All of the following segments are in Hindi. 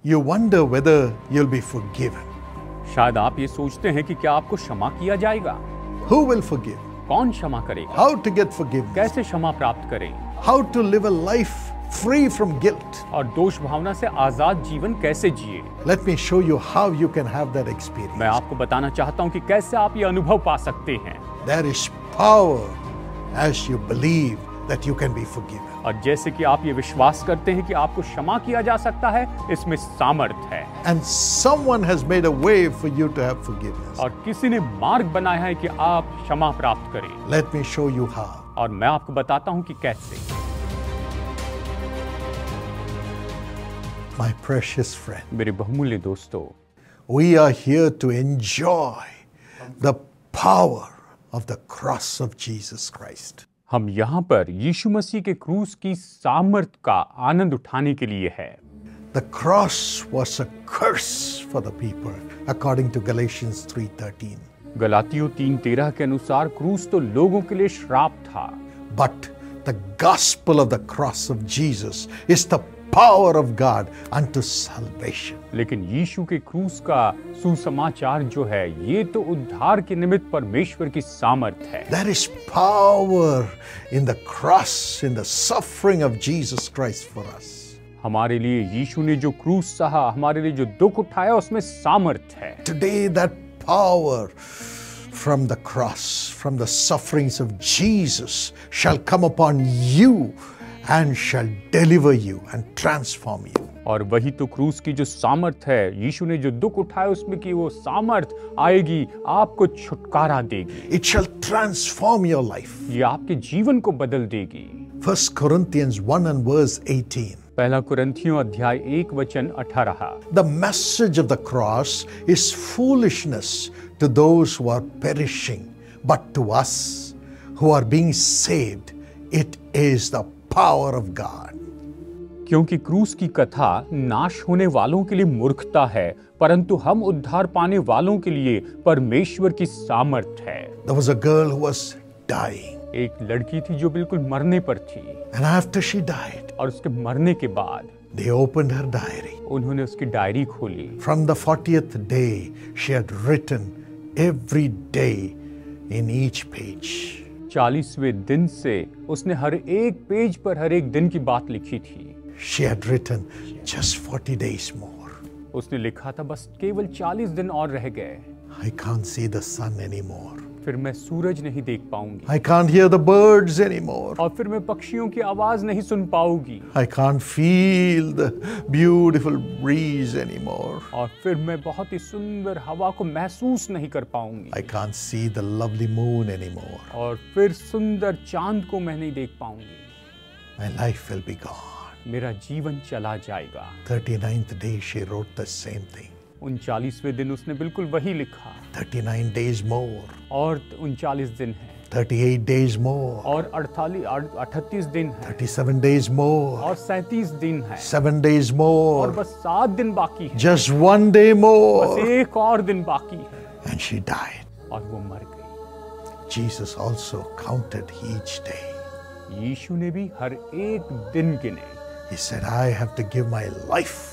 You wonder whether you'll be forgiven. शायद आप ये सोचते हैं कि क्या आपको क्षमा किया जाएगा। Who will forgive? कौन क्षमा करेगा? How to get forgiveness? कैसे क्षमा प्राप्त करें? How to live a life free from guilt? और दोष भावना से आजाद जीवन कैसे जिए? Let me show you how you can have that मैं experience. आपको बताना चाहता हूँ कि कैसे आप ये अनुभव पा सकते हैं। There is power as you believe that you can be forgiven. और जैसे कि आप ये विश्वास करते हैं कि आपको क्षमा किया जा सकता है, इसमें सामर्थ है। And someone has made a way for you to have forgiveness. और किसी ने मार्ग बनाया है कि आप क्षमा प्राप्त करें। Let me show you how. और मैं आपको बताता हूँ कि कैसे। My precious friend, मेरे बहुमूल्य दोस्तों, we are here to enjoy the power of the cross of Jesus Christ. हम यहाँ पर यीशु मसीह के क्रूस की सामर्थ का आनंद उठाने के लिए है। The cross was a curse for the people, according to Galatians 3:13. गलातियों 3:13 के अनुसार क्रूस तो लोगों के लिए श्राप था, But the gospel of the cross of Jesus is the power of God unto salvation. लेकिन यीशु के क्रूस का सुसमाचार जो है, ये तो उद्धार के निमित्त परमेश्वर की सामर्थ है। There is power in the cross, in the suffering of Jesus Christ for us. हमारे लिए यीशु ने जो क्रूस सहा, हमारे लिए जो दुख उठाया, उसमें सामर्थ है। Today that power from the cross, from the sufferings of Jesus shall come upon you and shall deliver you and transform you. और वही तो क्रूस की जो सामर्थ है, यीशु ने जो दुख उठाया उसमें की वो सामर्थ आएगी, आपको छुटकारा देगी। It shall transform your life. ये आपके जीवन को बदल देगी। 1 Corinthians 1 and verse 18. पहला कुरिन्थियों अध्याय 1 वचन 18। The message of the cross is foolishness to those who are perishing, but to us who are being saved, it is the power of God. क्योंकि क्रूस की कथा नाश होने वालों के लिए मूर्खता है, परंतु हम उद्धार पाने वालों के लिए परमेश्वर की सामर्थ है। There was a girl who was dying, एक लड़की थी जो बिल्कुल मरने पर थी, and after she died, और उसके मरने के बाद they opened her diary. उन्होंने उसकी डायरी खोली। From the 40th day, she had written every day in each page. 40वें दिन से उसने हर एक पेज पर हर एक दिन की बात लिखी थी। She had written just 40 days more. उसने लिखा था बस केवल 40 दिन और रह गए, I can't see the sun anymore. फिर मैं सूरज नहीं देख पाऊंगी, I can't hear the birds anymore. और फिर मैं पक्षियों की आवाज नहीं सुन पाऊंगी, I can't feel the beautiful breeze anymore. और फिर मैं बहुत ही सुंदर हवा को महसूस नहीं कर पाऊंगी, I can't see the lovely moon anymore. और फिर सुंदर चांद को मैं नहीं देख पाऊंगी। My life will be gone. मेरा जीवन चला जाएगा। 39th day she wrote the same thing. 39वें दिन उसने बिल्कुल वही लिखा। 39 days more. और 39 दिन है, 38 days more. और 38 दिन है, 37 days more. और 37 दिन है, 7 days और more. बस 7 दिन बाकी है, Just 1 day बस more. एक और दिन बाकी है, And she died. और वो मर गई। Jesus also counted each day. यीशु ने भी हर एक दिन गिने। He said, I have to give my life,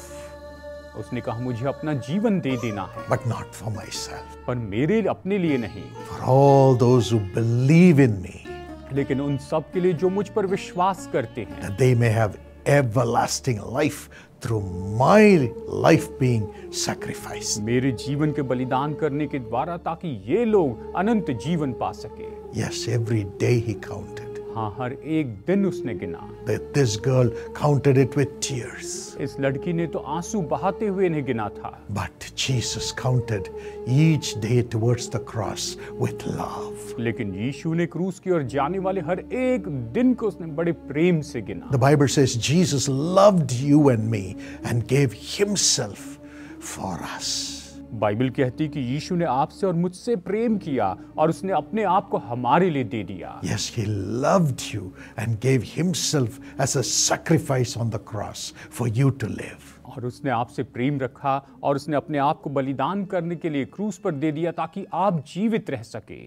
उसने कहा मुझे अपना जीवन दे देना है, but not for myself. पर मेरे अपने लिए नहीं, For all those who believe in me, लेकिन उन सब के लिए जो मुझ पर विश्वास करते हैं, that they may have everlasting life through my life being sacrificed. मेरे जीवन के बलिदान करने के द्वारा, ताकि ये लोग अनंत जीवन पा सके। Yes, every day he counted. हाँ, हर एक दिन उसने गिना। That this girl counted it with tears. इस लड़की ने तो आंसू बहाते हुए नहीं गिना था, But Jesus counted each day towards the cross with love. लेकिन यीशु ने क्रूस की ओर जाने वाले हर एक दिन को उसने बड़े प्रेम से गिना। The Bible says Jesus loved you and me and gave himself for us. Bible कहती कि यीशु ने आपसे और मुझसे प्रेम किया और उसने अपने आप को हमारे लिए दे दिया। Yes, he loved you and gave himself as a sacrifice on the cross for you to live. और उसने आपसे प्रेम रखा और उसने अपने आप को बलिदान करने के लिए क्रूस पर दे दिया, ताकि आप जीवित रह सके।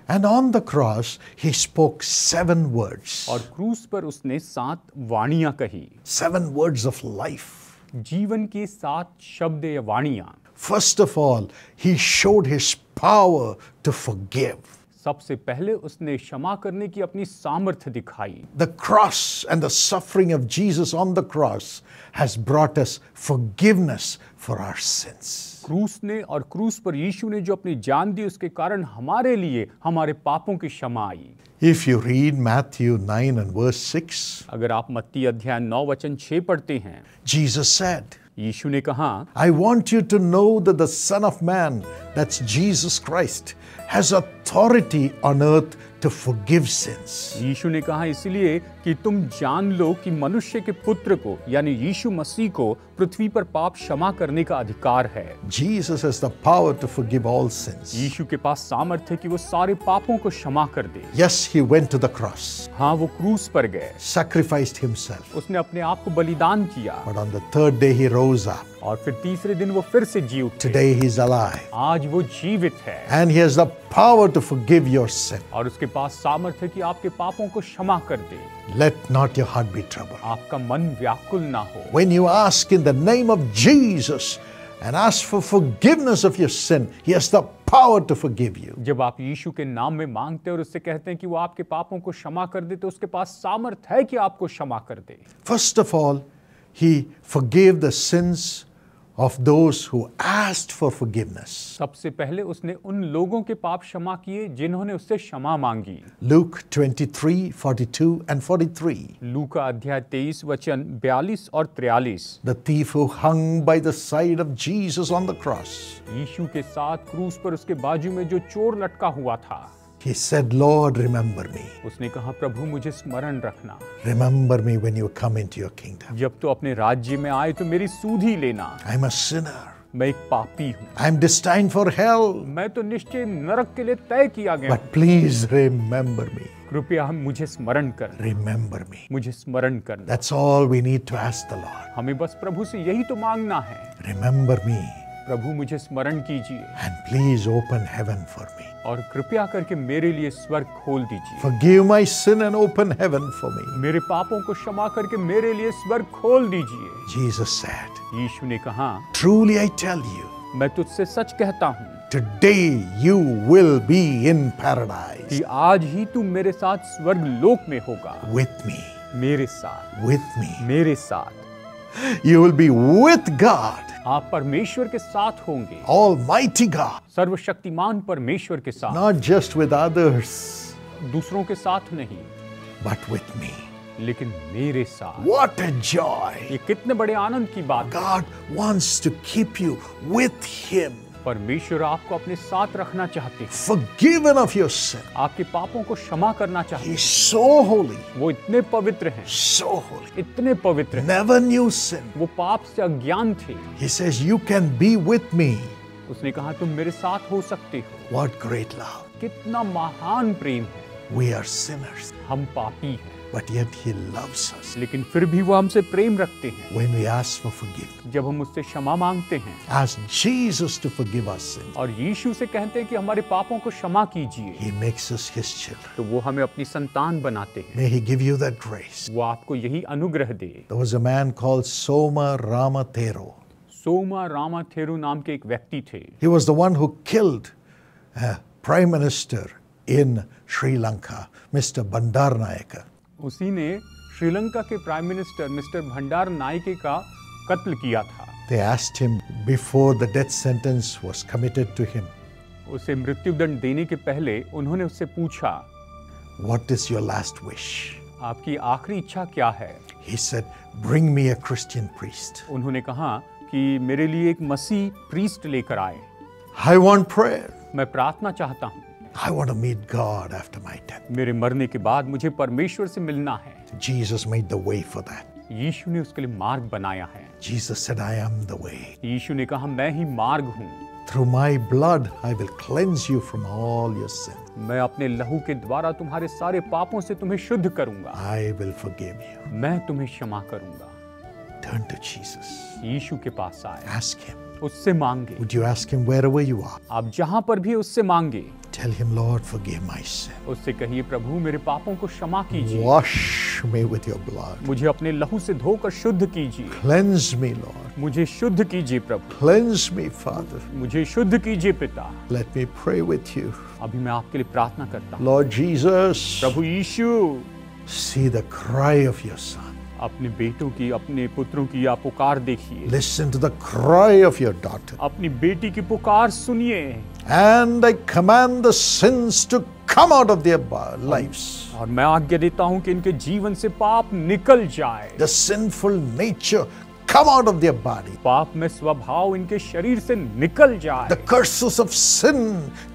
And on the cross, he spoke 7 words. और क्रूस पर उसने 7 वाणियां कही, 7 words of life. जीवन के 7 शब्द या वाणियां। First of all, he showed his power to forgive. सबसे पहले उसने क्षमा करने की अपनी सामर्थ्य दिखाई। The cross and the suffering of Jesus on the cross has brought us forgiveness for our sins. क्रूस ने और क्रूस पर यीशु ने जो अपनी जान दी, उसके कारण हमारे लिए हमारे पापों की क्षमा आई। If you read Matthew 9 and verse 6, अगर आप मत्ती अध्याय 9 वचन 6 पढ़ते हैं, Jesus said, यीशु ने कहा, I want you to know that the Son of Man, that's Jesus Christ, has authority on earth to forgive sins. यीशु ने कहा इसलिए कि तुम जान लो कि मनुष्य के पुत्र को यानी यीशु मसीह को पृथ्वी पर पाप क्षमा करने का अधिकार है। Jesus has the power to forgive all sins. यीशु के पास सामर्थ्य है कि वो सारे पापों को क्षमा कर दे। Yes, he went to the cross, हाँ, वो क्रूस पर गए, sacrificed himself, उसने अपने आप को बलिदान किया, but on the third day he rose up. और फिर तीसरे दिन वो फिर से जी उठे। Today he is alive, आज वो जीवित है and he has the power to forgive your sin. और उसके पास सामर्थ्य है कि आपके पापों को क्षमा कर दे। Let not your heart be troubled. आपका मन व्याकुल ना हो। When you ask in the name of Jesus and ask for forgiveness of your sin, he has the power to forgive you. जब आप यीशु के नाम में मांगते हैं और उससे कहते हैं कि वो आपके पापों को क्षमा कर दे, तो उसके पास सामर्थ्य है कि आपको क्षमा कर दे। First of all, he forgave the sins of those who asked for forgiveness. सबसे पहले उसने उन लोगों के पाप क्षमा किए जिन्होंने उससे क्षमा मांगी। Luke 23, 42 and 43. लूका अध्याय 23 वचन 42 और 43। The thief who hung by the side of Jesus on the cross. यीशु के साथ क्रूस पर उसके बाजू में जो चोर लटका हुआ था, He said, Lord, remember me. उसने कहा, प्रभु मुझे स्मरण रखना। Remember me when you come into your kingdom. जब तो अपने राज्य में आए तो मेरी सुध ही लेना। I'm a sinner. मैं एक पापी हूँ। I'm destined for hell. मैं तो निश्चय नरक के लिए तय किया गया। But please remember me. कृपया हम मुझे स्मरण कर। Remember me. मुझे स्मरण करना। That's all we need to ask the Lord. हमें बस प्रभु से यही तो मांगना है। Remember me. प्रभु मुझे स्मरण कीजिए And please open heaven for me. और कृपया करके मेरे लिए स्वर्ग खोल दीजिए। Forgive my sin and open heaven for me. मेरे पापों को क्षमा करके मेरे लिए स्वर्ग खोल दीजिए। Jesus said, यीशु ने कहा, Truly I tell you, मैं तुझसे सच कहता हूँ today you will be in paradise कि आज ही तू मेरे साथ स्वर्ग लोक में होगा। with me. मेरे साथ, With me. मेरे साथ। You will be with God, आप परमेश्वर के साथ होंगे, Almighty God, सर्वशक्तिमान परमेश्वर के साथ, not just with others, दूसरों के साथ नहीं, but with me. लेकिन मेरे साथ। What a joy! ये कितने बड़े आनंद की बात है। God wants to keep you with Him, परमेश्वर आपको अपने साथ रखना चाहते हैं, forgiven of your sin. आपके पापों को क्षमा करना चाहते हैं। He's so holy, वो इतने पवित्र हैं, so holy, इतने पवित्र हैं, never knew sin. वो पाप से अज्ञान थे। He says, You can be with me. उसने कहा, तुम मेरे साथ हो सकते हो। What great love! कितना महान प्रेम है। We are sinners, हम पापी हैं, but yet He loves us लेकिन फिर भी वो हमसे प्रेम रखते हैं। when we ask for forgiveness. जब हम उससे क्षमा मांगते हैं Ask Jesus to forgive our sins. और यीशु से कहते हैं कि हमारे पापों को क्षमा कीजिए, He makes us His children. तो वो हमें अपनी संतान बनाते हैं। May He give you that grace. वो आपको यही अनुग्रह दे। There was a man called Soma Ramathero. Soma रामाथेरू नाम के एक व्यक्ति थे। He was the one who killed Prime Minister in Sri Lanka, Mr. Bandaranaike. उसी ने श्रीलंका के प्राइम मिनिस्टर मिस्टर भंडार नायके का कत्ल किया था। They asked him before the death sentence was committed to him, उसे मृत्युदंड देने के पहले उन्होंने उससे पूछा, What is your last wish? आपकी आखिरी इच्छा क्या है? He said, Bring me a Christian priest. उन्होंने कहा कि मेरे लिए एक मसीह प्रीस्ट लेकर आए। I want prayer. मैं प्रार्थना चाहता हूँ। I want to meet God after my death. मेरे मरने के बाद मुझे परमेश्वर से मिलना है। Jesus made the way for that. यीशु ने उसके लिए मार्ग बनाया है। Jesus said, I am the way. यीशु ने कहा, मैं ही मार्ग हूँ। Through my blood, I will cleanse you from all your sin. मैं अपने लहू के द्वारा तुम्हारे सारे पापों से तुम्हें शुद्ध करूंगा। I will forgive you. मैं तुम्हें क्षमा करूंगा। Turn to Jesus. यीशु के पास आए, Ask Him. उससे मांगे। Would you ask Him wherever you are? आप जहां पर भी उससे मांगे, Tell Him, Lord, forgive my sin. उससे कहिए, प्रभु मेरे पापों को क्षमा कीजिए, Wash me with your blood. मुझे अपने लहू से धोकर शुद्ध कीजिए, Cleanse me, Lord. मुझे शुद्ध कीजिए प्रभु, Cleanse me, Father. मुझे शुद्ध कीजिए पिता। Let me pray with you. अभी मैं आपके लिए प्रार्थना करता हूँ। Lord Jesus, Prabhu Yeshu, see the cry of your Son. अपने बेटों की, अपने पुत्रों की आप पुकार देखिए, Listen to the cry of your daughter. अपनी बेटी की पुकार सुनिए, And I command the sins to come out of their lives. और मैं आज्ञा देता हूं कि इनके जीवन से पाप निकल जाए, The sinful nature come out of their body. पाप में स्वभाव इनके शरीर से निकल जाए, The curses of sin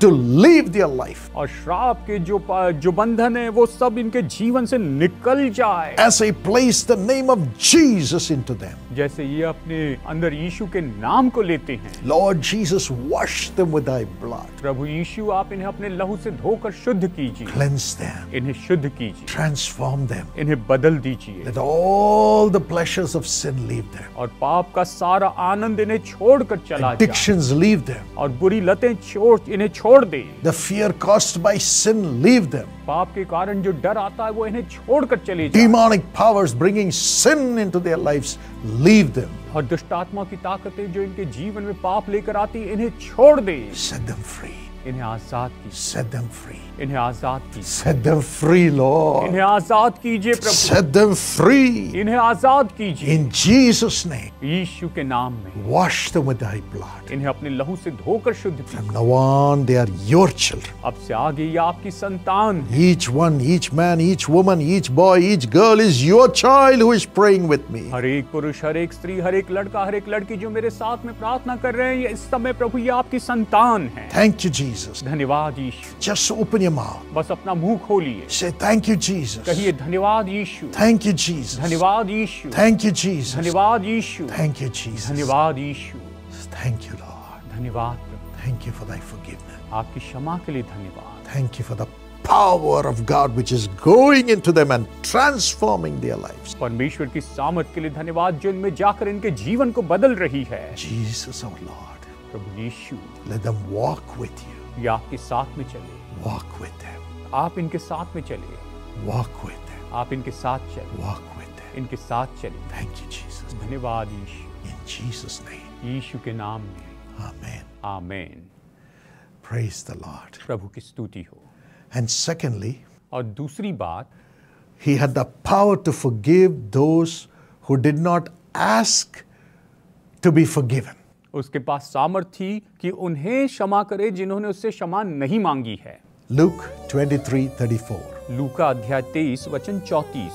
to leave their life. और श्राप के जो बंधन है वो सब इनके जीवन से निकल जाए। As I place the name of Jesus into them, जैसे ये अपने अंदर यीशु के नाम को लेते हैं, Lord Jesus, wash them with thy blood. प्रभु यीशु आप इन्हें अपने लहू से धोकर शुद्ध कीजिए, Cleanse them. इन्हें शुद्ध कीजिए, Transform them. इन्हें बदल दीजिए, Let all the pleasures of sin leave them. और पाप का सारा आनंद इन्हें छोड़कर चला जाए, Addictions leave them. और बुरी लतें इन्हें छोड़ दे। The fear caused by sin leave them. पाप के कारण जो डर आता है वो इन्हें छोड़कर चले जाए, Demonic powers bringing sin into their lives leave them. और दुष्ट आत्मा की ताकतें जो इनके जीवन में पाप लेकर आती इन्हें छोड़ दे, Set them free. इन्हें आजाद कीजिए, Set them free. इन्हें आजाद कीजिए, Set them free, Lord. इन्हें आजाद कीजिए प्रभु, Set them free. इन्हें आजाद कीजिए In Jesus' name, यीशु के नाम में। wash them with thy blood. इन्हें अपने लहू से धोकर शुद्ध कीजिए। From now on, they are your children. अब से आगे ये आपकी संतान है। Each one, each man, each woman, each boy, each girl is your child who is praying with me. हर एक पुरुष, हर एक स्त्री, हर एक लड़का, हर एक लड़की जो मेरे साथ में प्रार्थना कर रहे हैं, ये इस समय प्रभु ये आपकी संतान है। Thank you, Jesus. धन्यवाद यीशु। Just open your mouth. बस अपना मुंह खोलिए, Say, thank you, Jesus. कहिए धन्यवाद यीशु, Thank you, Jesus. धन्यवाद यीशु, Thank you, Jesus. धन्यवाद यीशु, Thank you, Jesus. धन्यवाद यीशु, Thank you, Lord. धन्यवाद प्रभु, Thank you for thy forgiveness. आपकी क्षमा के लिए धन्यवाद। Thank you for the power of God which is going into them and transforming their lives. परमेश्वर की सामर्थ के लिए धन्यवाद जो इनमें जाकर इनके जीवन को बदल रही है। Jesus, our Lord, Prabhu Yeshu, let them walk with you. ये आपके साथ में चले, Walk with them. आप इनके साथ में चले, Walk with them. आप इनके साथ चले, Walk with them. इनके साथ चले। Thank you, Jesus. धन्यवाद यीशु, In Jesus' name. यीशु के नाम में, Amen. Amen. Praise the Lord. प्रभु की स्तुति हो। And secondly, और दूसरी बात, he had the power to forgive those who did not ask to be forgiven. उसके पास सामर्थ थी कि उन्हें क्षमा करे जिन्होंने उससे क्षमा नहीं मांगी है। Luke 23:34. लूका अध्याय 23 वचन 34।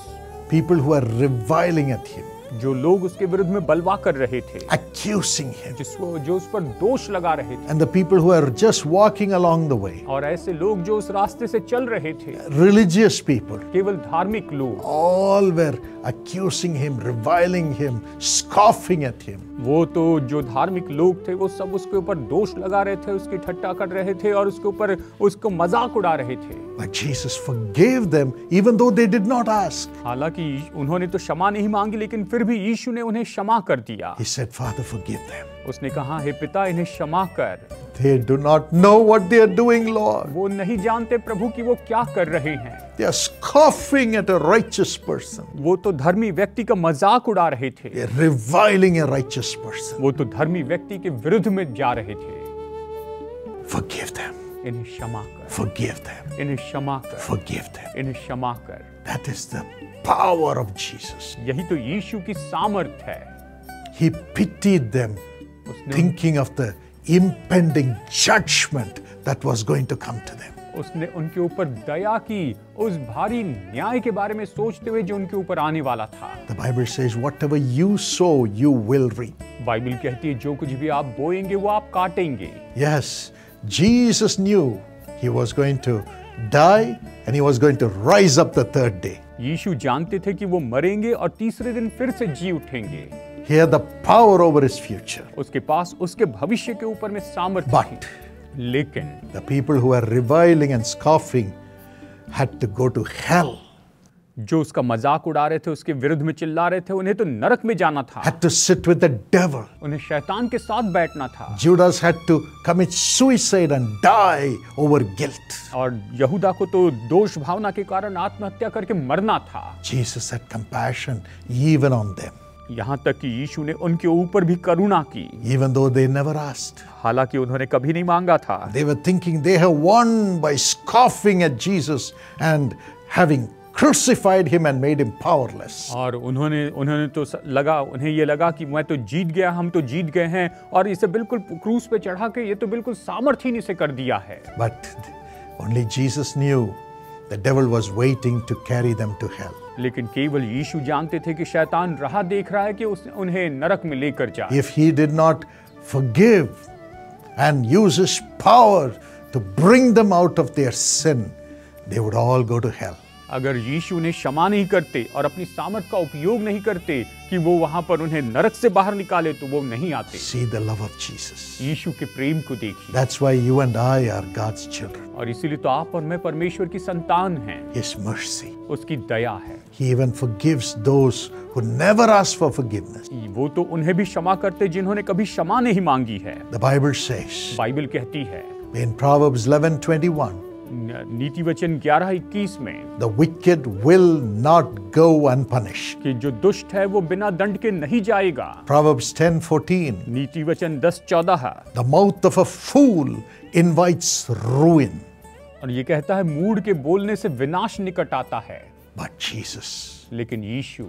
People who are reviling at him, जो लोग उसके विरुद्ध में बलवा कर रहे थे, accusing him, जो उस पर दोष लगा रहे थे, and the people who are just walking along the way, और ऐसे लोग जो उस रास्ते से चल रहे थे, religious people, केवल धार्मिक लोग, all were accusing him, reviling him, scoffing at him. वो तो जो धार्मिक लोग थे वो सब उसके ऊपर दोष लगा रहे थे, उसकी ठट्टा कर रहे थे और उसके ऊपर उसको मजाक उड़ा रहे थे। But Jesus forgave them even though they did not ask. हालांकि उन्होंने तो क्षमा नहीं मांगी, लेकिन फिर भी यीशु ने उन्हें क्षमा कर दिया। He said, Father, forgive them. उसने कहा, हे पिता, इन्हें क्षमा कर, They do not know what they are doing, Lord. वो नहीं जानते प्रभु कि वो क्या कर रहे हैं। They are scoffing at a righteous person. वो तो धर्मी व्यक्ति का मजाक उड़ा रहे थे, They are reviling a righteous person. वो तो धर्मी व्यक्ति के विरुद्ध में जा रहे थे। Forgive them. इन्हें क्षमा कर, Forgive them. इन्हें क्षमा कर, Forgive them. इन्हें क्षमा कर। That is the power of Jesus. यही तो यीशु की सामर्थ है। He pitied them, उसने thinking of the impending judgment that was going to come to them. उसने उनके ऊपर दया की, उस भारी न्याय के बारे में सोचते हुए जो उनके ऊपर आने वाला था। The Bible says, whatever you sow, you will reap. Bible कहती है जो कुछ भी आप बोएंगे वो आप काटेंगे। Yes, Jesus knew he was going to die and he was going to rise up the third day. यीशु जानते थे कि वो मरेंगे और तीसरे दिन फिर से जी उठेंगे। He had the power over his future. उसके पास उसके भविष्य के ऊपर में सामर्थ्य But थी। लेकिन the people who are reviling and scoffing had to go to hell. जो उसका मजाक उड़ा रहे थे, उसके विरुद्ध में चिल्ला रहे थे, उन्हें तो नरक में जाना था, had to sit with the devil. उन्हें शैतान के साथ बैठना था। Judas had to commit suicide and die over guilt. और यहूदा को तो दोष भावना के कारण आत्महत्या करके मरना था। Jesus had compassion even on them, यहाँ तक कि यीशु ने उनके ऊपर भी करुणा की, even though they never asked. हालांकि उन्होंने कभी नहीं मांगा था। They were thinking they have won by scoffing at Jesus and having crucified him and made him powerless. और उन्हें तो उन्हें ये लगा कि मैं तो जीत गया, हम तो जीत गए हैं, और इसे बिल्कुल क्रूस पे चढ़ा के ये तो बिल्कुल सामर्थ्यहीन इसे कर दिया है। But only Jesus knew the devil was waiting to carry them to hell. लेकिन केवल यीशु जानते थे कि शैतान राह देख रहा है कि उन्हें नरक में लेकर जाए। If he did not forgive and use his power to bring them out of their sin, they would all go to hell. अगर यीशु ने क्षमा नहीं करते और अपनी सामर्थ का उपयोग नहीं करते कि वो वहां पर उन्हें नरक से बाहर निकाले, तो वो नहीं आते। See the love of Jesus. यीशु के प्रेम को देखिए। That's why you and I are God's children. और इसीलिए तो आप और मैं परमेश्वर की संतान हैं। His mercy. उसकी दया है। He even forgives those who never ask for forgiveness. वो तो उन्हें भी क्षमा करते जिन्होंने कभी क्षमा नहीं मांगी है। The Bible says बाइबल कहती है in Proverbs 11:21, नीति वचन 11:21 में, the wicked will not go unpunished. कि जो दुष्ट है वो बिना दंड के नहीं जाएगा। Proverbs 10:14, नीति वचन 10:14, the mouth of a fool invites ruin. और ये कहता है मूढ़ के बोलने से विनाश निकट आता है। But Jesus लेकिन यीशु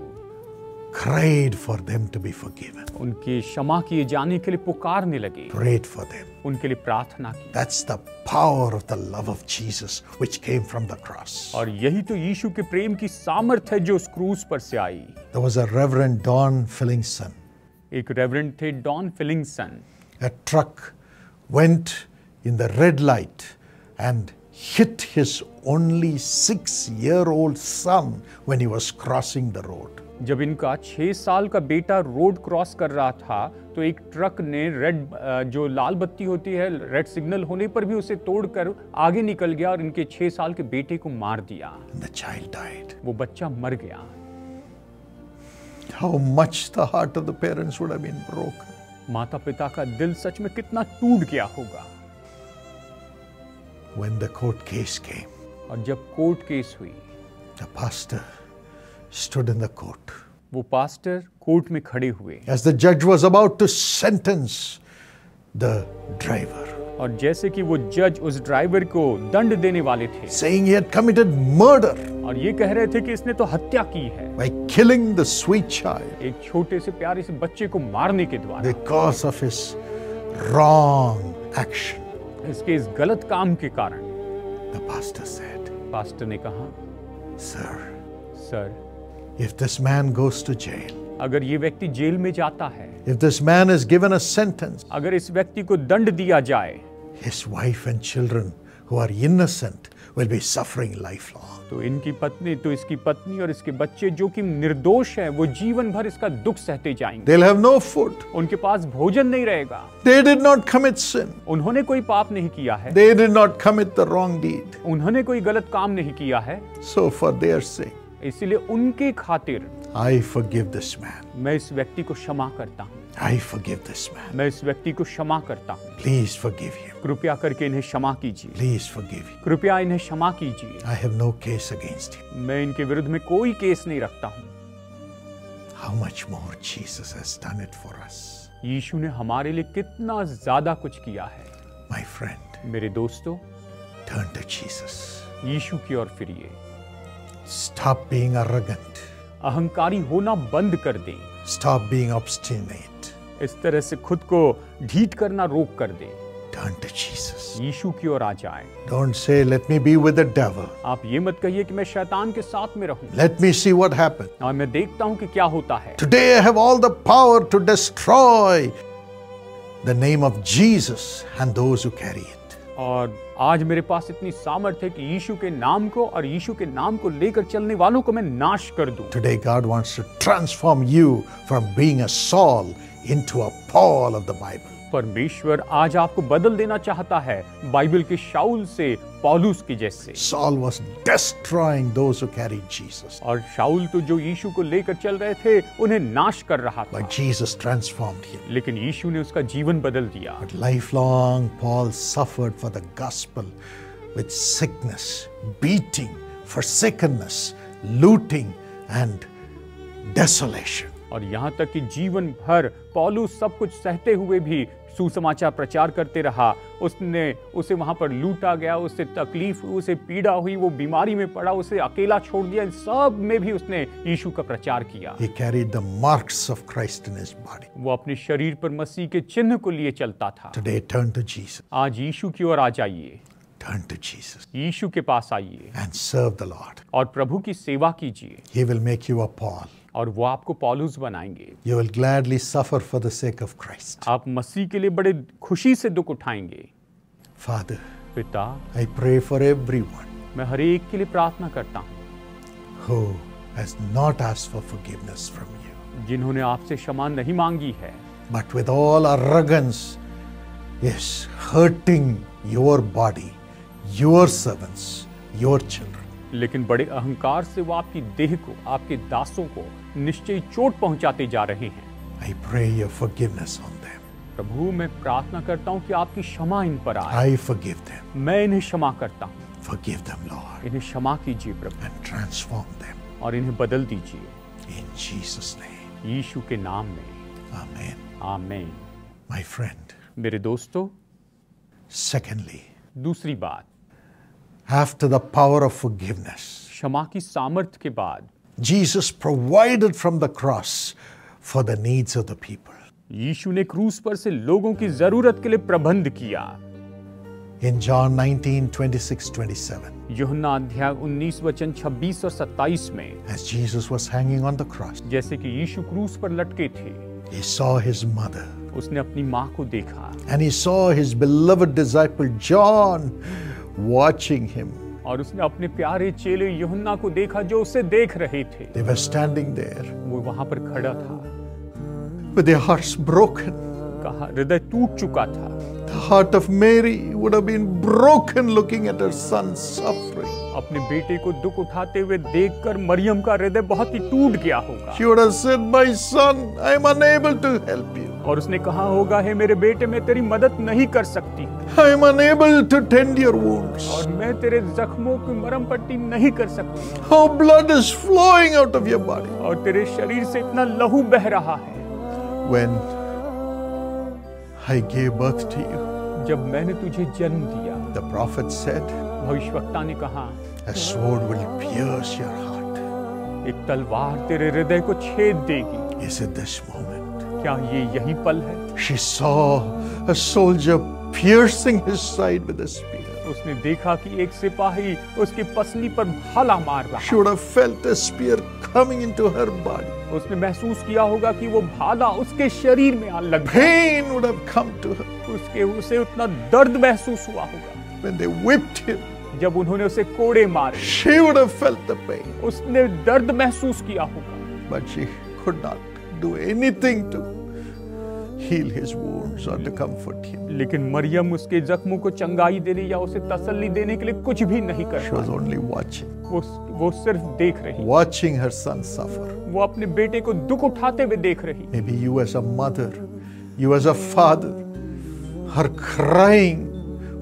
cried for them to be forgiven, उनके क्षमा किए जाने के लिए पुकारने लगे, prayed for them. उनके लिए प्रार्थना की। That's the power of the love of Jesus which came from the cross. और यही तो यीशु के प्रेम की सामर्थ है जो उस क्रूस पर से आई। There was a Reverend Don Fillingson. एक रेवरेंड थे don फिलिंगसन। A truck went in the red light and hit his only 6-year-old son when he was crossing the road. जब इनका 6 साल का बेटा रोड क्रॉस कर रहा था, तो एक ट्रक ने रेड, जो लाल बत्ती होती है, रेड सिग्नल होने पर भी उसे तोड़कर आगे निकल गया और इनके 6 साल के बेटे को मार दिया। And the child died. वो बच्चा मर गया। How much the heart of the parents would have been broken. माता पिता का दिल सच में कितना टूट गया होगा। When the court case came, और जब कोर्ट केस हुई, the pastor stood in the court. वो पास्टर कोर्ट में खड़े हुए, As the judge was about to sentence the driver, और जैसे कि वो जज उस ड्राइवर को दंड देने वाले थे, saying he had committed murder और ये कह रहे थे कि इसने तो हत्या की है by killing the sweet child एक छोटे से प्यारे से बच्चे को मारने के द्वारा, because of his wrong action. इसके इस गलत काम के कारण। The pastor said, पास्टर ने कहा, Sir, sir, if this man goes to jail, अगर ये व्यक्ति जेल में जाता है, if this man is given a sentence, अगर इस व्यक्ति को दंड दिया जाए, his wife and children who are innocent will be suffering lifelong. तो इसकी पत्नी और इसके बच्चे जो कि निर्दोष हैं, वो जीवन भर इसका दुख सहते जाएंगे। They'll have no food. उनके पास भोजन नहीं रहेगा। They did not commit sin. उन्होंने कोई पाप नहीं किया है, They did not commit the wrong deed. उन्होंने कोई गलत काम नहीं किया है, So for their sake, इसीलिए उनके खातिर I forgive this man. मैं इस व्यक्ति को क्षमा करता हूँ। I forgive this man. मैं इस व्यक्ति को क्षमा करता हूँ। Please forgive him. कृपया करके इन्हें क्षमा कीजिए। Please forgive him. कृपया इन्हें क्षमा कीजिए। I have no case against him. मैं इनके विरुद्ध में कोई केस नहीं रखता हूँ। How much more Jesus has done it for us. यीशु ने हमारे लिए कितना ज्यादा कुछ किया है। My friend, मेरे दोस्तों, turn to Jesus. यीशु की ओर फिरिए। Stop being arrogant. अहंकारी होना बंद कर दें। Stop being obstinate. इस तरह से खुद को ढीठ करना रोक कर दें। Turn to Jesus. यीशु की ओर आ जाएं। Don't say, let me be with the devil. आप ये मत कहिए कि मैं शैतान के साथ में रहूं। Let me see what happens. और मैं देखता हूं कि क्या होता है। Today I have all the power to destroy the name of Jesus and those who carry it. और आज मेरे पास इतनी सामर्थ्य है कि यीशु के नाम को और यीशु के नाम को लेकर चलने वालों को मैं नाश कर दूं। Today God wants to transform you from being a Saul into a Paul of the Bible. परमेश्वर आज आपको बदल देना चाहता है बाइबल के शाऊल से पौलुस की जैसे। Saul was destroying those who carried Jesus. और शाऊल तो जो यीशु को लेकर चल रहे थे उन्हें नाश कर रहा था, But Jesus transformed him. लेकिन यीशु ने उसका जीवन बदल दिया। But lifelong Paul suffered for the gospel with sickness, beating, forsakenness, looting and desolation. और यहाँ तक कि जीवन भर पौलुस सब कुछ सहते हुए भी सुसमाचार प्रचार करते रहा। उसे वहां पर लूटा गया, उससे तकलीफ, उसे पीड़ा हुई, वो बीमारी में पड़ा, उसे अकेला छोड़ दिया। इन सब में भी उसने यीशु का प्रचार किया। He carried the marks of Christ in his body. वो अपने शरीर पर मसीह के चिन्ह को लिए चलता था। Today turn to Jesus. आज यीशु की ओर आ जाइए, Turn to Jesus यीशु के पास आइए and serve the Lord. और प्रभु की सेवा कीजिए, He will make you a Paul. और वो आपको पौलुस बनाएंगे। You will gladly suffer for the sake of Christ. आप मसीह के लिए बड़े खुशी से दुख उठाएंगे। Father, पिता, I pray for everyone मैं हर एक के लिए प्रार्थना करता हूँ who has not asked for forgiveness from you, जिन्होंने आपसे क्षमा नहीं मांगी है, but with all arrogance is hurting your body, your servants, your children. लेकिन बड़े अहंकार से वो आपकी देह को, आपके दासों को निश्चय चोट पहुंचाते जा रहे हैं। I pray your forgiveness on them. प्रभु, मैं प्रार्थना करता हूँ कि आपकी क्षमा इन पर आए। I forgive them. मैं इन्हें क्षमा करता हूँ। Forgive them, Lord, इन्हें क्षमा कीजिए प्रभु, and transform them. और इन्हें बदल दीजिए In Jesus' name. यीशु के नाम में। Amen. आमीन। My friend, मेरे दोस्तों, secondly, दूसरी बात, after the power of forgiveness, क्षमा की सामर्थ्य के बाद Jesus provided from the cross for the needs of the people. यीशु ने क्रूस पर से लोगों की जरूरत के लिए प्रबंध किया। In John 19:26-27, यूहन्ना अध्याय 19 वचन 26 और 27 में, as Jesus was hanging on the cross, जैसे कि यीशु क्रूस पर लटके थे, he saw his mother उसने अपनी माँ को देखा and he saw his beloved disciple John watching him. और उसने अपने प्यारे चेले यूहन्ना को देखा जो उसे देख रहे थे। They were standing there वो वहां पर खड़ा था, with their hearts broken. कहा हृदय टूट चुका था। The heart of Mary would have been broken looking at her son suffering. अपने बेटे को दुख उठाते हुए देखकर मरियम का हृदय बहुत ही टूट गया होगा। She would have said, "My son, I am unable to help you. और उसने कहा होगा, हे मेरे बेटे, मैं तेरी मदद नहीं कर सकती I am unable to tend your wounds. और मैं तेरे जख्मों की मरहम पट्टी नहीं कर सकती How blood is flowing out of your body." और तेरे शरीर से इतना लहू बह रहा है। When I gave birth to you, जब मैंने तुझे जन्म दिया, the prophet said, भविष्यवक्ता ने कहा, "A sword will pierce your heart." एक तलवार तेरे हृदय को छेद देगी। Is it this moment? क्या ये यही पल है? She saw a soldier piercing his side with a spear. उसने देखा कि एक सिपाही उसकी पसली पर भाला मार रहा। She would have felt a spear coming into her body. उसने महसूस किया होगा कि वो भाला उसके शरीर में आने लगा। Pain would have come to her उसे उतना दर्द महसूस हुआ होगा। when they whipped him. जब उन्होंने उसे कोड़े मारे, She would have felt the pain, उसने दर्द महसूस किया होगा, but she could not do anything to heal his wounds or to comfort him. लेकिन मरियम उसके जख्मों को चंगाई देने या उसे तसल्ली देने के लिए कुछ भी नहीं कर She was pi. only watching, वो सिर्फ देख रही, watching her son suffer. वो अपने बेटे को दुख उठाते हुए देख रही। Maybe you as a mother, you as a father, are crying,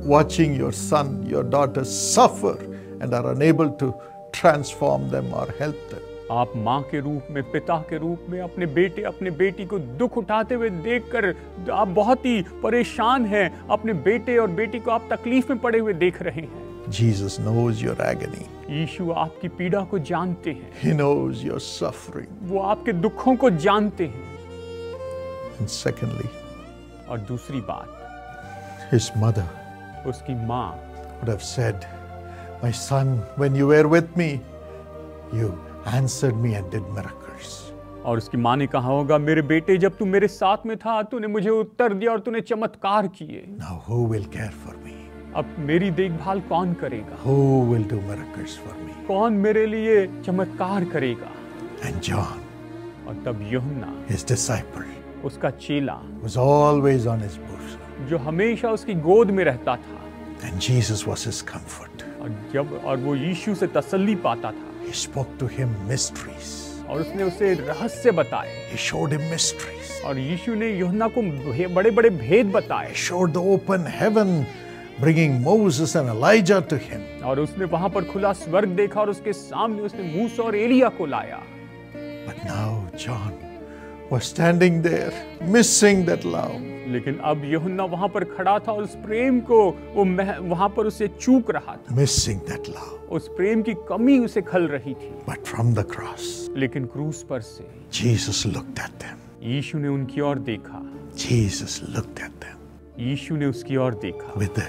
watching your son, your daughter suffer and are unable to transform them or help them. आप माँ के रूप में, पिता के रूप में अपने बेटे, अपने बेटी को दुख उठाते हुए देखकर आप बहुत ही परेशान हैं। अपने बेटे और बेटी को आप तकलीफ में पड़े हुए देख रहे हैं। Jesus knows your agony. यीशु आपकी पीड़ा को जानते हैं, He knows your suffering. वो आपके दुखों को जानते हैं। And secondly, और दूसरी बात, his mother उसकी माँ would have said, "My son, when you were with me, you answered me and did miracles." और उसकी माँ ने कहा होगा, मेरे बेटे, जब तू मेरे साथ में था, तूने मुझे उत्तर दिया और तूने चमत्कार किए। Now who will care for me? अब मेरी देखभाल कौन करेगा? Who will do miracles for me? कौन मेरे लिए चमत्कार करेगा? And John, और तब यूहन्ना, his disciple, उसका चेला, was always on his bosom. जो हमेशा उसकी गोद में रहता था, And Jesus was his comfort. और वो यीशु से तसल्ली पाता था, He spoke to him mysteries. और उसने उसे रहस्य बताए, He showed him mysteries. और यीशु ने यूहन्ना को बड़े बड़े भेद बताए, He showed the open heaven, bringing Moses and Elijah to him. और उसने वहां पर खुला स्वर्ग देखा और उसके सामने उसने मूसा और एलिया को लाया। But now John was standing there, missing that love. लेकिन अब यूहन्ना वहां पर खड़ा था और उस प्रेम को वो वहां पर उसे चूक रहा था, Missing that love. उस प्रेम की कमी उसे खल रही थी। But from the cross, लेकिन क्रूस पर से Jesus looked at them. यीशु ने उनकी ओर देखा, Jesus looked at them यीशु ने उसकी ओर देखा, with the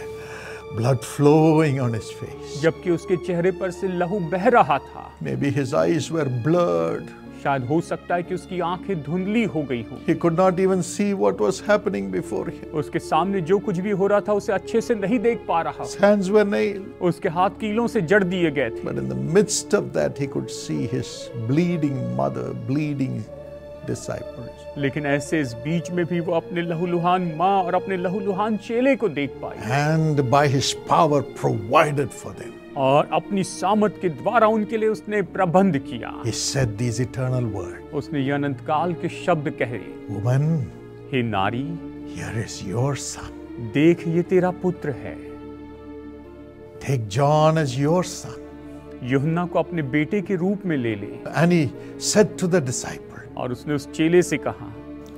blood flowing on his face. जबकि उसके चेहरे पर से लहू बह रहा था। Maybe his eyes were blurred. शायद हो सकता है कि उसकी आंखें धुंधली हो गई हों। He could not even see what was happening before him. उसके सामने जो कुछ भी हो रहा था उसे अच्छे से नहीं देख पा रहा। His hands were nailed. उसके हाथ कीलों से जड़ दिए गए थे। But in the midst of that, he could see his bleeding mother, bleeding disciples. लेकिन ऐसे इस बीच में भी वो अपने लहूलुहान माँ और अपने लहूलुहान चेले को देख पाई, And by his power provided for them. और अपनी सामर्थ के द्वारा उनके लिए उसने प्रबंध किया। He said these eternal words. उसने ये अनंत काल के शब्द कहे, Woman, हे नारी, here is your son. देख ये तेरा पुत्र है। Take John as your son. यूहन्ना को अपने बेटे के रूप में ले ले। And he said to the disciple, और उसने उस चेले से कहा,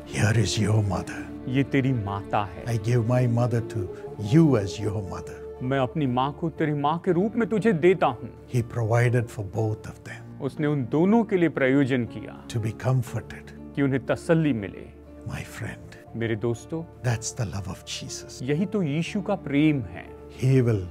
here is your mother. ये तेरी माता है। I give my mother to you as your mother. मैं अपनी माँ को तेरी माँ के रूप में तुझे देता हूँ। He provided for both of them उसने उन दोनों के लिए प्रयोजन किया to be comforted. कि उन्हें तसल्ली मिले। My friend, मेरे दोस्तों, that's the love of Jesus. यही तो यीशु का प्रेम है। He will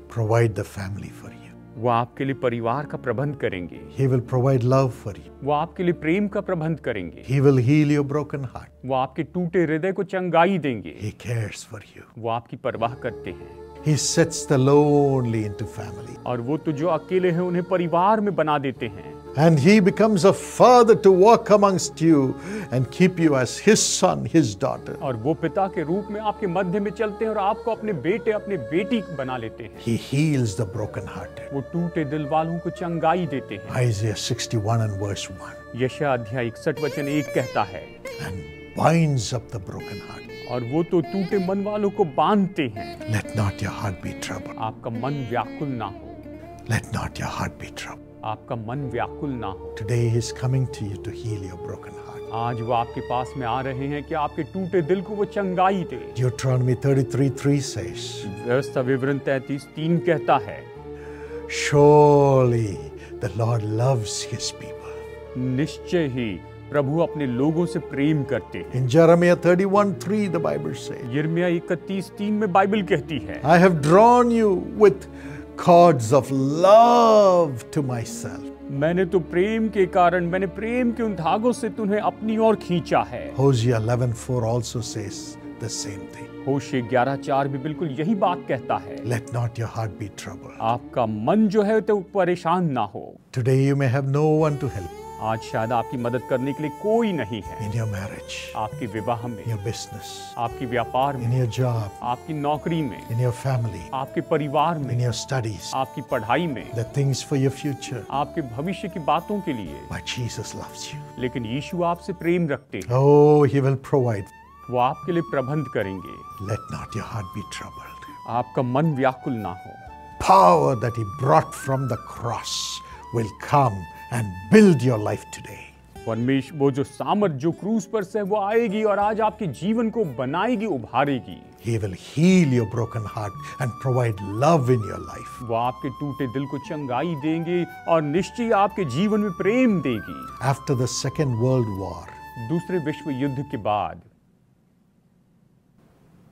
provide the family for you. वो आपके लिए परिवार का प्रबंध करेंगे। He will provide love for you. वो आपके लिए प्रेम का प्रबंध करेंगे। He will heal your broken heart. वो आपके टूटे हृदय को चंगाई देंगे। He cares for you. वो आपकी परवाह करते हैं। He sets the lonely into family. और वो तो जो अकेले हैं उन्हें परिवार में बना देते हैं। And he becomes a father to walk amongst you and keep you as his son, his daughter. और वो पिता के रूप में आपके मध्य में चलते हैं और आपको अपने बेटे अपने बेटी बना लेते हैं। He heals the brokenhearted. वो टूटे दिल वालों को चंगाई देते हैं। Isaiah 61 and verse 1. यशायाह अध्याय 61 वचन 1 कहता है, And binds up the brokenhearted. और वो तो टूटे मन वालों को बांधते हैं। Let not your heart be troubled. आपका मन व्याकुल ना हो, Let not your heart be troubled. आपका मन व्याकुल ना हो। Today he is coming to you to heal your broken heart. आज वो आपके पास में आ रहे हैं कि आपके टूटे दिल को वो चंगाई दे। Deuteronomy 33:3 says, व्यवस्था विवरण 33:3 कहता है, surely the Lord loves his people. निश्चय ही प्रभु अपने लोगों से प्रेम करते हैं। In Jeremiah 31:3 the Bible says, यिर्मयाह 31:3 में बाइबल कहती है, I have drawn you with cords of love to myself. मैंने तो प्रेम के कारण, मैंने प्रेम के उन धागों से तुम्हें अपनी ओर खींचा है। Hosea 11:4 also says the same thing. होशे 11:4 भी बिल्कुल यही बात कहता है, Let not your heart be troubled. आपका मन जो है तो परेशान ना हो। Today you may have no one to help आज शायद आपकी मदद करने के लिए कोई नहीं है। in your marriage, आपके विवाह में, in your business, आपके व्यापार in में, your job, आपकी नौकरी में, in your family, आपके परिवार in में, your studies, आपकी पढ़ाई में, the things for your future. आपके भविष्य की बातों के लिए। But Jesus loves you. लेकिन यीशु आपसे प्रेम रखते हैं, Oh, he will provide. वो आपके लिए प्रबंध करेंगे। Let not your heart be troubled. आपका मन व्याकुल ना हो। Power that he brought from the cross will come and build your life today. परमेश्वर वो जो सामर्थ जो क्रूस पर से वो आएगी और आज आपके जीवन को बनाएगी, उभारेगी। He will heal your broken heart and provide love in your life. वो आपके टूटे दिल को चंगाई देंगे और निश्चय आपके जीवन में प्रेम देगी। After the Second World War, दूसरे विश्व युद्ध के बाद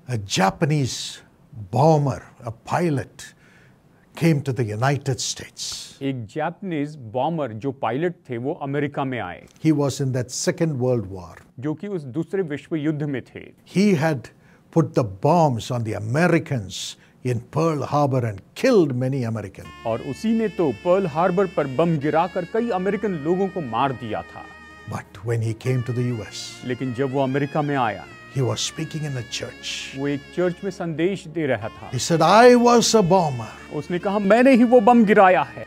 a Japanese bomber, a pilot, came to the United States. एक जापानीज बॉम्बर जो पायलट थे वो अमेरिका में आए, He was in that Second World War. जो कि उस दूसरे विश्व युद्ध में थे। He had put the bombs on the Americans in Pearl Harbor and killed many Americans. और उसी ने तो पर्ल हार्बर पर बम गिराकर कई अमेरिकन लोगों को मार दिया था। But when he came to the US, लेकिन जब वो अमेरिका में आया, he was speaking in a church. वो एक चर्च में संदेश दे रहा था। He said, I was a bomber. उसने कहा, मैंने ही वो बम गिराया है,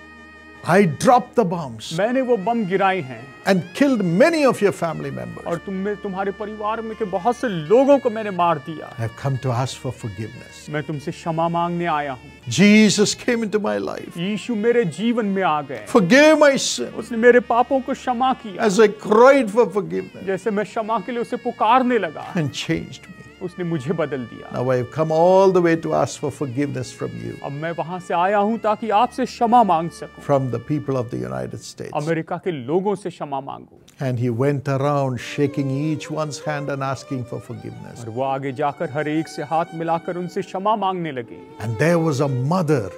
I dropped the bombs मैंने वो बम गिराए हैं and killed many of your family members. और तुम्हारे परिवार में के बहुत से लोगों को मैंने मार दिया। I have come to ask for forgiveness. मैं तुमसे क्षमा मांगने आया हूँ। Jesus came into my life. यीशु मेरे जीवन में आ गए, Forgave my sin उसने मेरे पापों को क्षमा किया। as I cried for forgiveness जैसे मैं क्षमा के लिए उसे पुकारने लगा, and changed me. उसने मुझे बदल दिया। Now I have come all the way to ask for forgiveness from you, अब मैं वहां से आया हूं ताकि आपसे क्षमा मांग सकूं, from the people of the United States. America के लोगों से क्षमा मांगूं। And he went around shaking each one's hand and asking for forgiveness. और वो आगे जाकर हर एक से हाथ मिलाकर उनसे क्षमा मांगने लगे। And there was a mother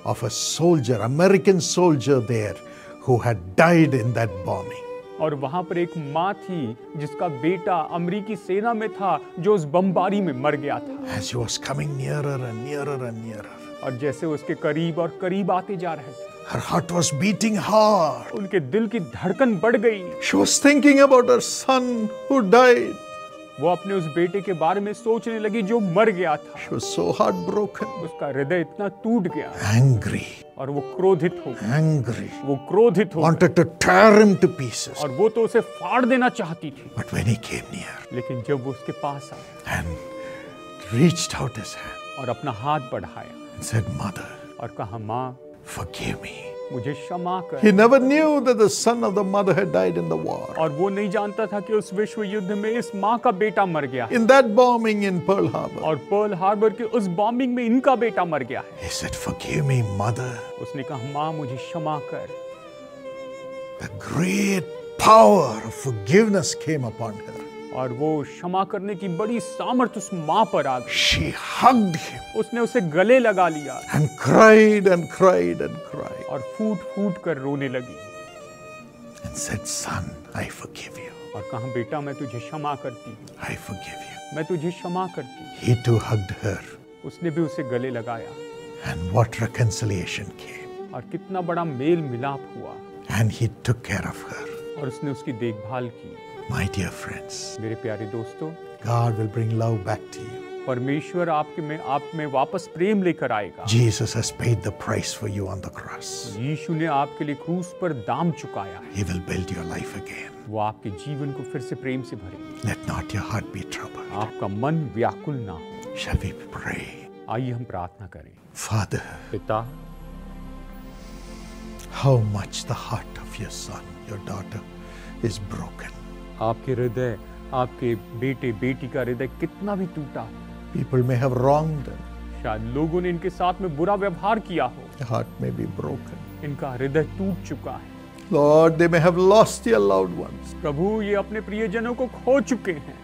of a soldier, American soldier there, who had died in that bombing. और वहां पर एक माँ थी जिसका बेटा अमेरिकी सेना में था, जो उस बमबारी में मर गया था। As he was coming nearer and nearer and nearer, और जैसे उसके करीब और करीब आते जा रहे थे, her heart was beating hard. उनके दिल की धड़कन बढ़ गई। She was thinking about her son who died. वो अपने उस बेटे के बारे में सोचने लगी जो मर गया था। She was so heartbroken, उसका हृदय इतना टूट गया angry, और वो क्रोधित हो गई। angry, वो क्रोधित हो गई wanted to tear him to pieces. और वो तो उसे फाड़ देना चाहती थी। But when he came near लेकिन जब वो उसके पास आया and reached out his hand और अपना हाथ बढ़ाया and said, Mother, और कहा, माँ forgive me. मुझे क्षमा कर। He never knew that the son of the mother had died in the war. और वो नहीं जानता था कि उस विश्व युद्ध में इस माँ का बेटा मर गया है। In that bombing in Pearl Harbor, और पर्ल हार्बर के उस बॉम्बिंग में इनका बेटा मर गया है। he said, Forgive me, Mother. उसने कहा, माँ मुझे क्षमा कर। The great power of forgiveness came upon her. और वो क्षमा करने की बड़ी सामर्थ उस माँ पर आ गई। She hugged him उसने उसे गले लगा लिया and cried and cried and cried और फूट फूट कर रोने लगी and said, Son, I forgive you. और कहा, बेटा मैं तुझे क्षमा करती हूँ, I forgive you. मैं तुझे क्षमा करती हूँ। He too hugged her. उसने भी उसे गले लगाया And what reconciliation came. और कितना बड़ा मेल मिलाप हुआ And he took care of her. और उसने उसकी देखभाल की। My dear friends, मेरे प्यारे दोस्तों, God will bring love back to you. परमेश्वर आप में वापस प्रेम लेकर आएगा। Jesus has paid the price for you on the cross. यीशु ने आपके लिए क्रूस पर दाम चुकाया है। He will build your life again. वो आपके जीवन को फिर से प्रेम से भरेगा। Let not your heart be troubled. आपका मन व्याकुल ना हो। Shall we pray? आइए हम प्रार्थना करें। Father, पिता, how much the heart of your son, your daughter is broken. आपके हृदय, आपके बेटे बेटी का हृदय कितना भी टूटा हो। People may have wronged them. शायद लोगों ने इनके साथ में बुरा व्यवहार किया हो। Their heart may be broken. इनका हृदय टूट चुका है। Lord, they may have lost their loved ones. प्रभु, ये अपने प्रियजनों को खो चुके हैं।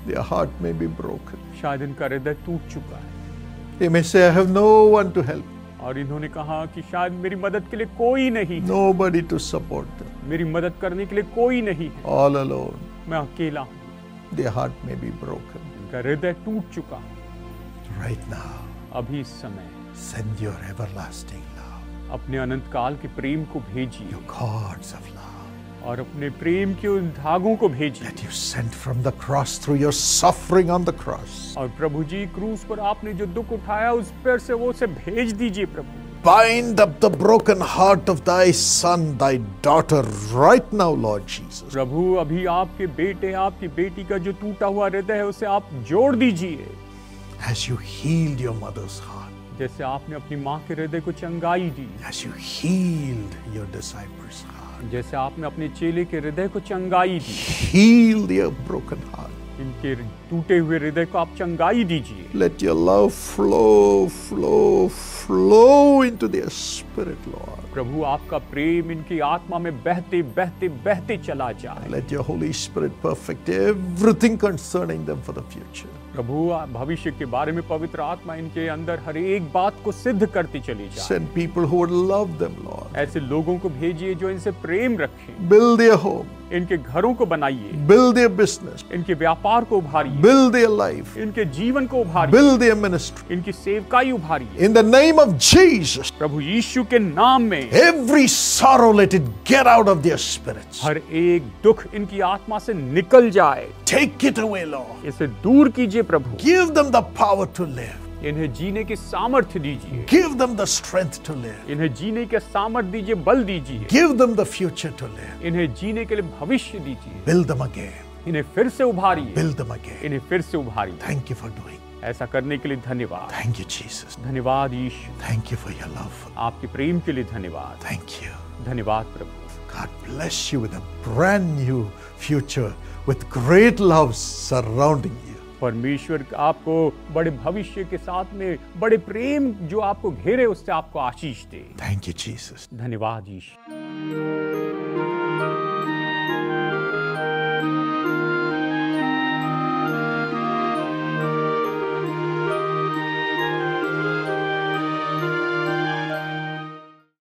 Their heart may be broken. शायद इनका हृदय टूट चुका है। They may say, I have no one to help, और इन्होंने कहा कि शायद मेरी मदद के लिए कोई नहीं है। nobody to support them. मेरी मदद करने के लिए कोई नहीं है। All alone. मैं अकेला हूँ। Their heart may be broken. इनका हृदय टूट चुका है। Right now, अभी इस समय send your everlasting love, अपने अनंत काल के प्रेम को भेजिए your cords of love और अपने प्रेम के उन धागों को भेजिए। that you sent from the cross through your suffering on the cross. और प्रभु जी, क्रूस पर आपने जो दुख उठाया उस पर से वो उसे भेज दीजिए प्रभु। Bind up the broken heart of thy son, thy daughter, right now, Lord Jesus. प्रभु, अभी आपके बेटे, आपकी बेटी का जो टूटा हुआ हृदय है उसे आप जोड़ दीजिए। As you healed your mother's heart, जैसे आपने अपनी माँ के हृदय को चंगाई दी, as you healed your disciples' heart, जैसे आपने अपने चेले के हृदय को चंगाई दी, heal their broken heart. इनके टूटे हुए हृदय को आप चंगाई दीजिए। Let your love flow, flow, flow into their spirit, Lord. प्रभु, आपका प्रेम इनकी आत्मा में बहते बहते बहते चला जाए। Let your Holy Spirit perfect everything concerning them for the future. प्रभु भविष्य के बारे में पवित्र आत्मा इनके अंदर हर एक बात को सिद्ध करती चली जाए। Send people who would love them, Lord. ऐसे लोगों को भेजिए जो इनसे प्रेम रखें। Build their home. इनके घरों को बनाइए, Build their business. इनके व्यापार को उभारिए, Build their life. इनके जीवन को उभारिए, Build their ministry. इनकी सेवकाई उभारिए। In the name of Jesus, प्रभु यीशु के नाम में every sorrow, let it get out of their spirits. हर एक दुख इनकी आत्मा से निकल जाए। Take it away, Lord. इसे दूर कीजिए प्रभु। Give them the power to live. इन्हें जीने की सामर्थ्य दीजिए, Give them the strength to live. इन्हें जीने के सामर्थ्य दीजिए, बल दीजिए। Give them the future to live. इन्हें जीने के लिए भविष्य दीजिए। Build them again. इन्हें फिर से उभारिए, Build them again. इन्हें फिर से उभारिए। Thank you for doing. ऐसा करने के लिए धन्यवाद। Thank you, Jesus. धन्यवाद यीशु, Thank you for your love. आपके प्रेम के लिए धन्यवाद। Thank you. धन्यवाद प्रभु। God bless you with a brand new future with great love surrounding you. परमेश्वर आपको बड़े भविष्य के साथ में बड़े प्रेम जो आपको घेरे उससे आपको आशीष दे। Thank you, Jesus. धन्यवाद यीशु।